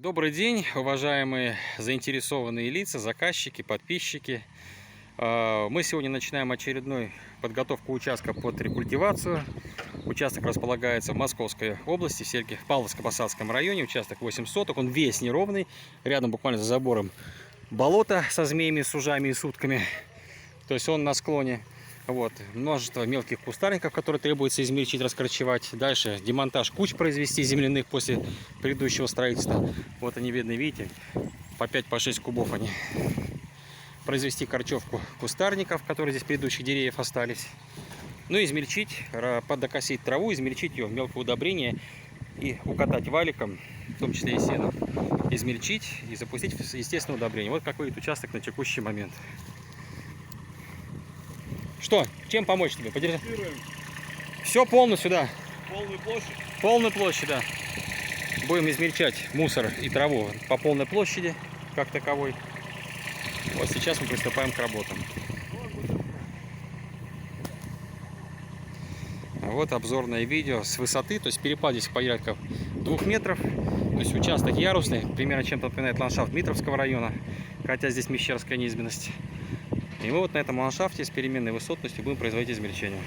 Добрый день, уважаемые заинтересованные лица, заказчики, подписчики. Мы сегодня начинаем очередную подготовку участка под рекультивацию. Участок располагается в Московской области, в Павловско-Посадском районе. Участок 8 соток, он весь неровный. Рядом буквально за забором болото со змеями, сужами и сутками. То есть он на склоне. Вот. Множество мелких кустарников, которые требуется измельчить, раскорчевать. Дальше демонтаж куч произвести земляных после предыдущего строительства. Вот они видны, видите, по 5-6 кубов они. Произвести корчевку кустарников, которые здесь предыдущих деревьев остались. Ну и измельчить, подокосить траву, измельчить ее в мелкое удобрение и укатать валиком, в том числе и сеном. Измельчить и запустить в естественное удобрение. Вот как выглядит участок на текущий момент. Что? Чем помочь тебе? Подержи. Все полностью, да. Полную площадь? Полную площадь, да. Будем измельчать мусор и траву по полной площади, как таковой. Вот сейчас мы приступаем к работам. Вот обзорное видео с высоты, то есть перепад здесь порядка 2 метров. То есть участок ярусный, примерно чем-то напоминает ландшафт Дмитровского района, хотя здесь мещерская низменность. И мы вот на этом ландшафте с переменной высотностью будем производить измельчение.